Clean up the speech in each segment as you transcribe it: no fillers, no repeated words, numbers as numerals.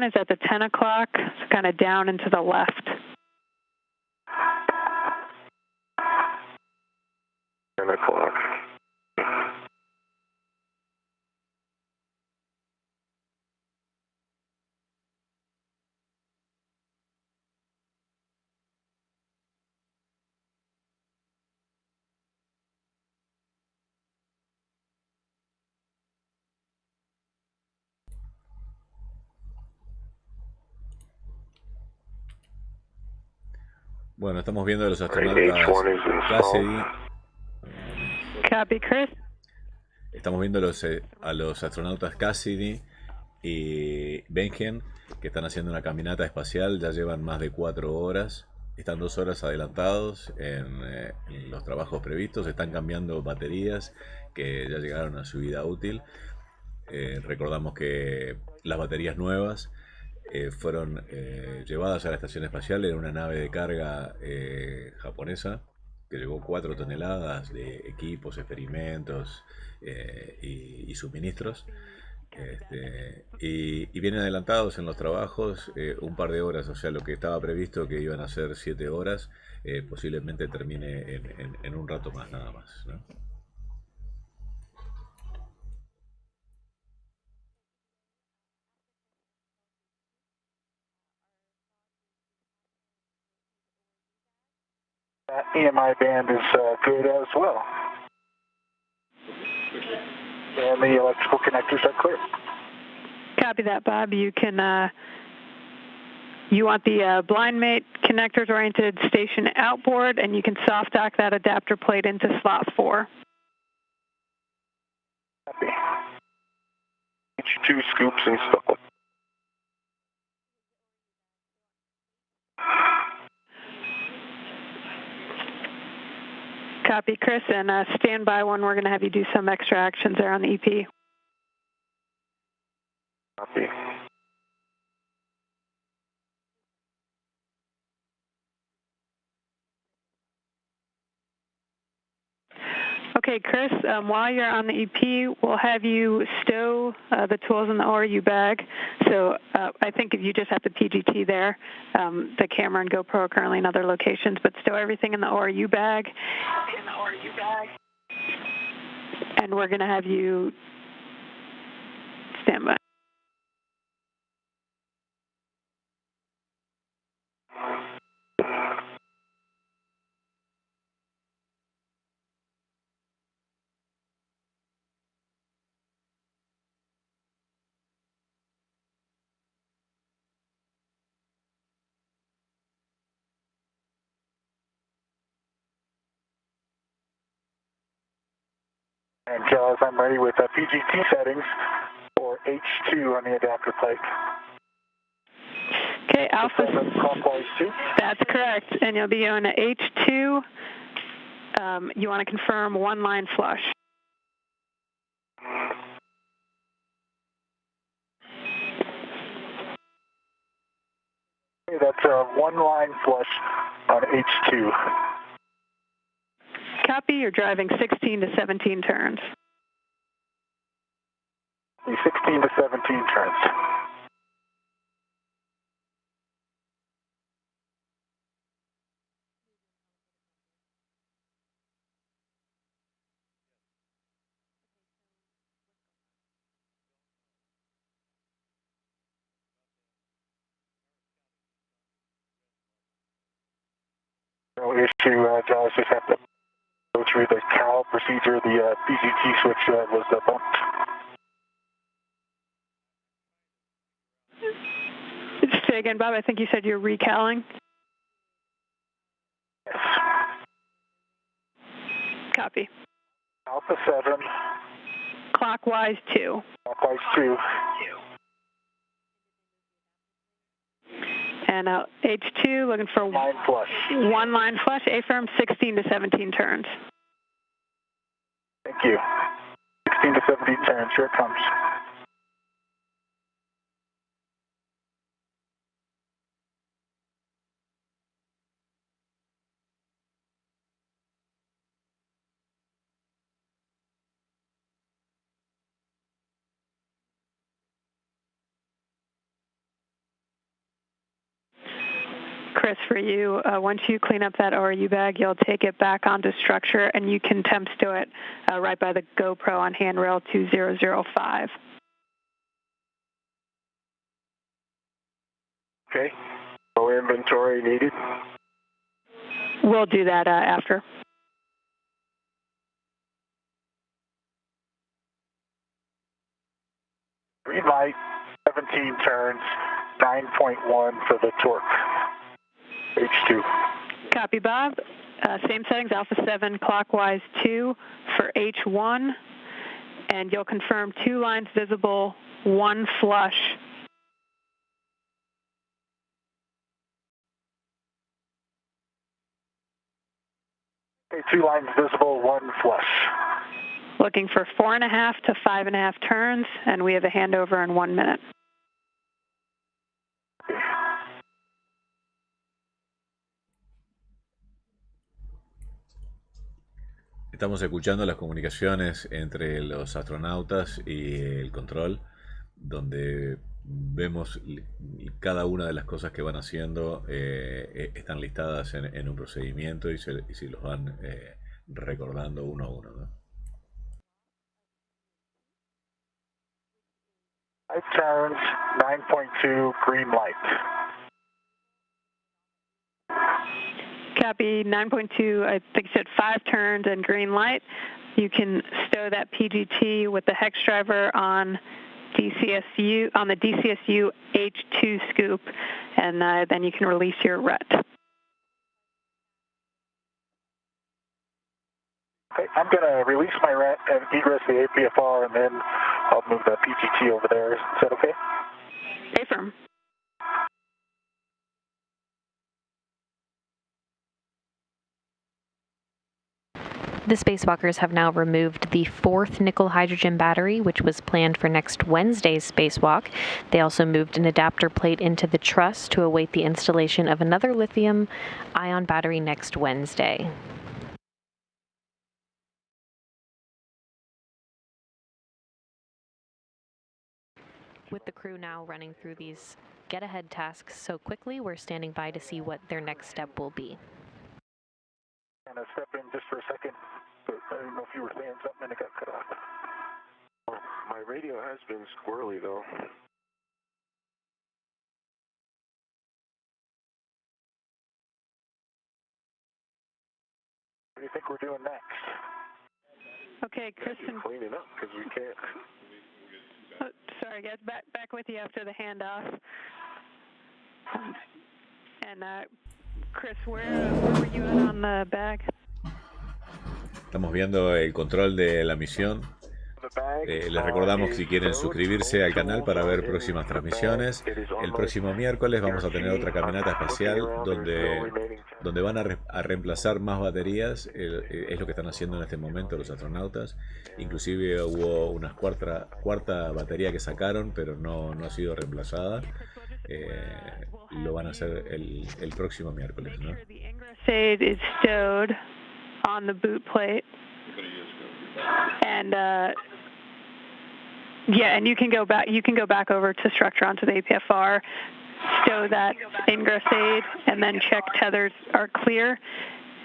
is at the 10 o'clock, it's kind of down and to the left. 10 o'clock. Bueno, estamos viendo a los astronautas Cassidy. Copy, Chris. Estamos viendo a los astronautas Cassidy y Benjen, que están haciendo una caminata espacial. Ya llevan más de 4 horas. Están 2 horas adelantados en los trabajos previstos. Están cambiando baterías que ya llegaron a su vida útil. Recordamos que las baterías nuevas fueron llevadas a la Estación Espacial en una nave de carga japonesa que llevó 4 toneladas de equipos, experimentos y suministros. Y vienen adelantados en los trabajos un par de horas, o sea, lo que estaba previsto que iban a ser 7 horas, posiblemente termine en un rato más, nada más, ¿no? EMI band is good as well. And the electrical connectors are clear. Copy that, Bob. You can, you want the blind mate connectors oriented station outboard, and you can soft dock that adapter plate into slot 4. Copy. H2 scoops installed. Copy, Chris, and stand by when we're going to have you do some extra actions there on the EP. Copy. Okay, Chris, while you're on the EP, we'll have you stow the tools in the ORU bag. So I think if you just have the PGT there, the camera and GoPro are currently in other locations, but stow everything in the ORU bag. And we're going to have you stand by. And as I'm ready with PGT settings for H2 on the adapter plate. Okay, Alpha. Clockwise 2. That's correct. And you'll be on H2. You want to confirm 1 line flush. Okay, that's 1 line flush on H2. Copy, you're driving 16 to 17 turns. 16 to 17 turns. No issue, Giles, just have to go through the CAL procedure. The PGT switch was bumped. Say again, Bob, I think you said you're recalling. Yes. Copy. Alpha 7. Clockwise 2. Clockwise 2. And H2, looking for 1 flush. 1 line flush, A-firm 16 to 17 turns. Thank you. 16 to 17 turns, here it comes. Chris, for you, once you clean up that ORU bag, you'll take it back onto structure, and you can temp stow it right by the GoPro on handrail 2005. Okay. No inventory needed. We'll do that after. Green light, 17 turns, 9.1 for the torque. H2. Copy, Bob. Same settings, Alpha 7, clockwise 2 for H1, and you'll confirm 2 lines visible, 1 flush. Okay, 2 lines visible, 1 flush. Looking for 4.5 to 5.5 turns, and we have a handover in 1 minute. Estamos escuchando las comunicaciones entre los astronautas y el control, donde vemos cada una de las cosas que van haciendo, están listadas en un procedimiento y se los van recordando uno a uno, ¿no? 5 turns, 9.2, green light. Copy, 9.2, I think you said 5 turns and green light. You can stow that PGT with the hex driver on DCSU, on the DCSU H2 scoop, and then you can release your RET. Okay, I'm going to release my RET and egress the APFR, and then I'll move the PGT over there. Is that okay? Stay firm. The spacewalkers have now removed the 4th nickel hydrogen battery, which was planned for next Wednesday's spacewalk. They also moved an adapter plate into the truss to await the installation of another lithium-ion battery next Wednesday. With the crew now running through these get-ahead tasks so quickly, we're standing by to see what their next step will be. I'm going to step in just for a second. I don't know if you were saying something and it got cut off. Well, my radio has been squirrely, though. What do you think we're doing next? Okay, Kristen. Clean it up, because we can't. Oh, sorry, guys. Back with you after the handoff. And Chris, where were you at on the bag? Estamos viendo el control de la misión. Les recordamos que si quieren suscribirse al canal para ver próximas transmisiones. El próximo miércoles vamos a tener otra caminata espacial donde van a reemplazar más baterías. Es lo que están haciendo en este momento los astronautas. Inclusive hubo una cuarta batería que sacaron, pero no ha sido reemplazada. Lo van a hacer el próximo miércoles, ¿no? Is stowed on the boot plate, and yeah, and you can go back. You can go back over to structure onto the APFR, stow that ingress aid, and then check tethers are clear.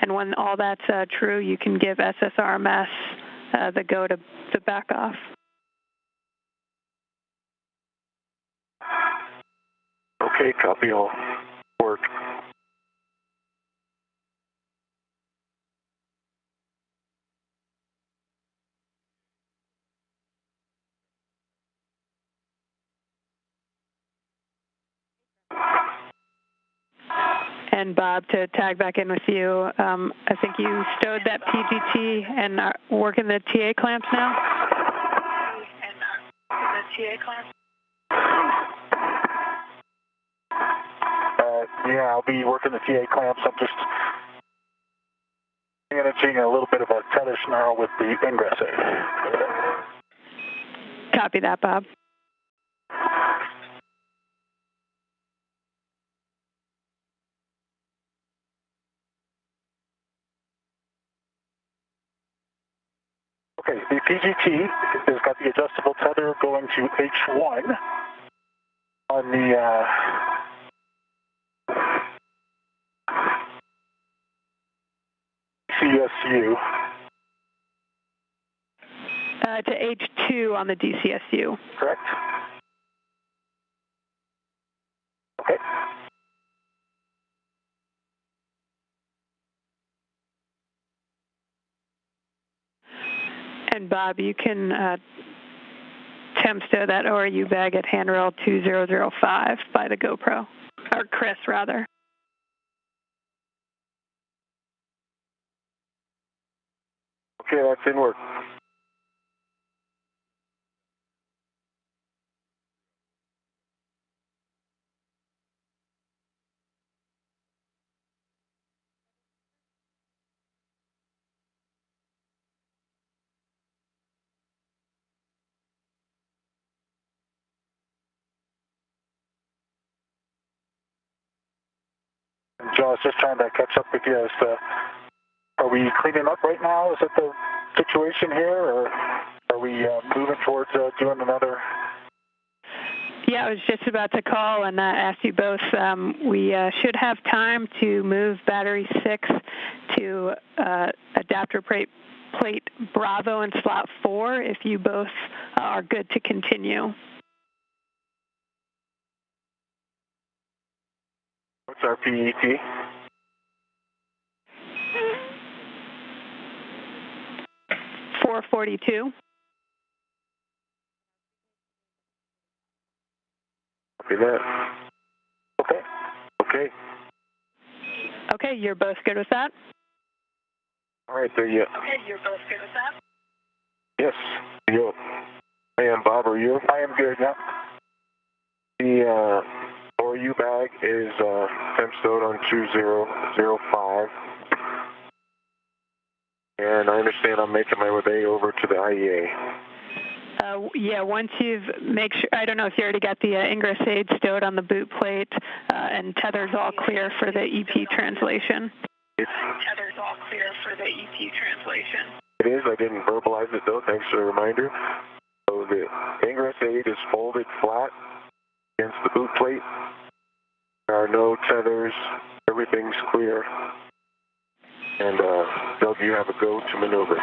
And when all that's true, you can give SSRMS the go to back off. Okay, copy all. Work. And Bob, to tag back in with you, I think you stowed that PGT and are working the TA clamps now? Yeah, I'll be working the TA clamps. I'm just managing a little bit of a tether snarl with the ingress aid. Copy that, Bob. Okay, the PGT has got the adjustable tether going to H1 on the to H2 on the DCSU. Correct? Okay. And Bob, you can temp stow that ORU bag at handrail 2005 by the GoPro, or Chris rather. Okay, that's in work. Joe, I was just trying to catch up with you as to, are we cleaning up right now? Is that the situation here, or are we moving towards doing another? Yeah, I was just about to call and ask you both. We should have time to move battery 6 to adapter plate Bravo in slot 4 if you both are good to continue. What's our PET? $442. Copy that. Okay. Okay. Okay, you're both good with that? All right, there you. Okay, you're both good with that? Yes. You. I am Bob. Are you? I am good. Yeah. The ORU bag is temp stowed on 2005, and I understand I'm making my way over to the IEA. Yeah, once you've make sure, I don't know if you already got the ingress aid stowed on the boot plate and tether's all clear for the EP translation. Tether's all clear for the EP translation. It is. I didn't verbalize it though. Thanks for the reminder. So the ingress aid is folded flat against the boot plate. There are no tethers. Everything's clear. And Doug, you have a go to maneuver.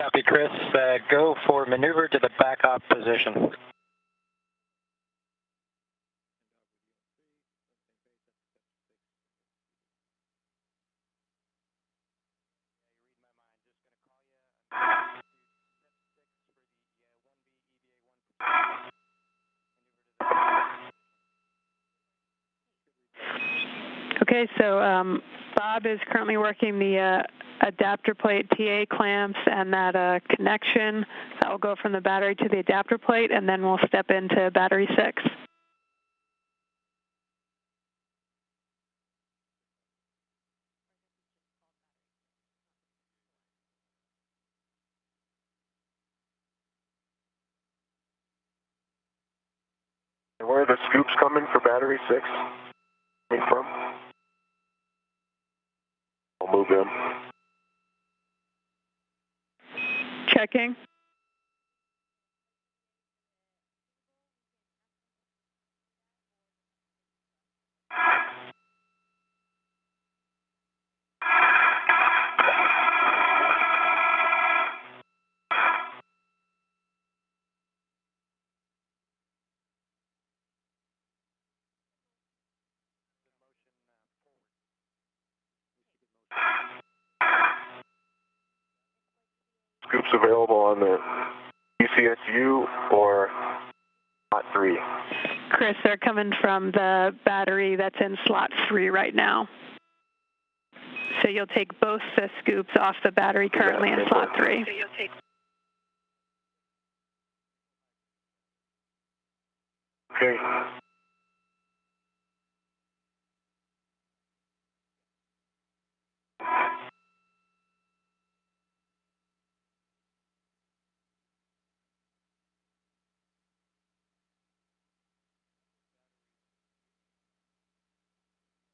Copy, Chris. Go for maneuver to the backup position. Okay, so Bob is currently working the adapter plate TA clamps and that connection that will go from the battery to the adapter plate, and then we'll step into battery 6. And where are the scoops coming for battery 6? Coming from? I'll move them. Checking. Scoops available on the ECSU or slot 3? Chris, they're coming from the battery that's in slot 3 right now. So you'll take both the scoops off the battery currently in slot 3. Okay.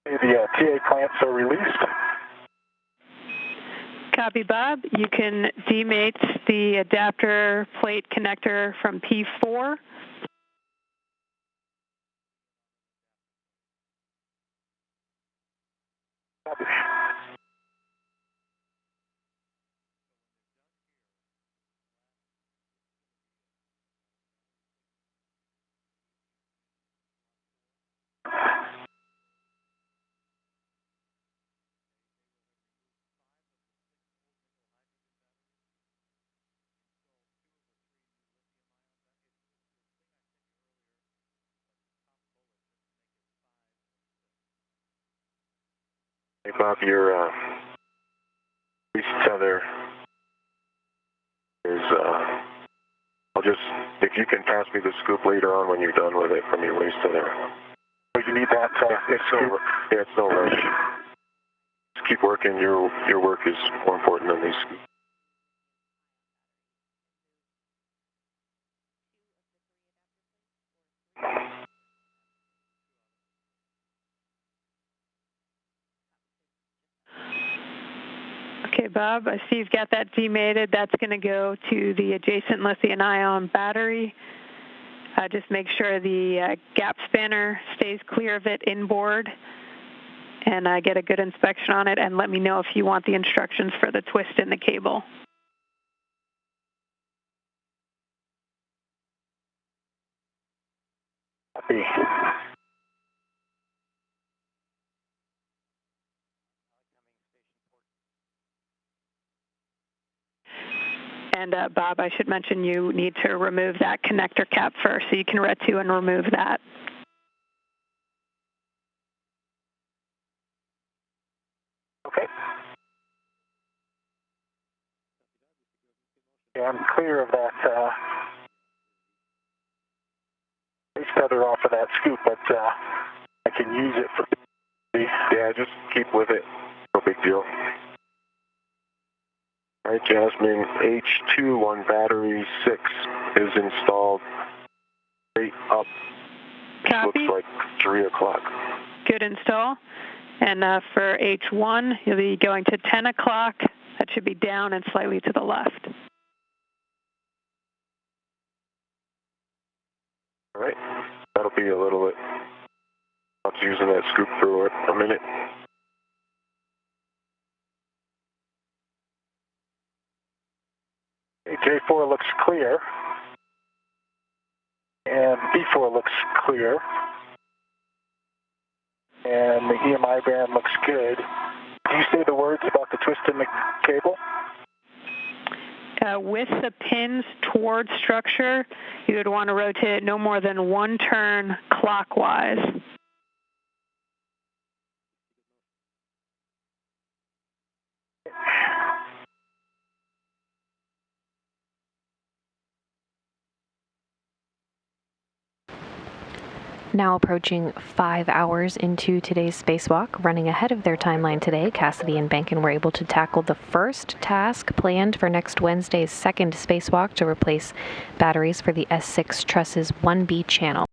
The TA clamps are released. Copy, Bob. You can demate the adapter plate connector from P4. Copy. Hey, Bob, your least tether is, I'll just, if you can pass me the scoop later on when you're done with it from your waist tether. But you need that scoop. It's no rush. Just keep working. Your work is more important than these scoops. Okay, Bob, I see you've got that demated. That's going to go to the adjacent lithium-ion battery. Just make sure the gap spanner stays clear of it inboard, and get a good inspection on it, and let me know if you want the instructions for the twist in the cable. Copy. And Bob, I should mention you need to remove that connector cap first, so you can ret to and remove that. Okay. Yeah, I'm clear of that base tether off of that scoop, but I can use it for. Yeah, just keep with it. No big deal. All right, Jasmine, H2 on battery 6 is installed straight up. Copy. Looks like 3 o'clock. Good install. And for H1, you'll be going to 10 o'clock. That should be down and slightly to the left. All right, that'll be a little bit. I was using that scoop for a minute. J4 looks clear, and B4 looks clear, and the EMI band looks good. Do you say the words about the twist in the cable? With the pins towards structure, you would want to rotate no more than 1 turn clockwise. Now approaching 5 hours into today's spacewalk, running ahead of their timeline today, Cassidy and Benken were able to tackle the first task planned for next Wednesday's second spacewalk to replace batteries for the S6 Truss's 1B channel.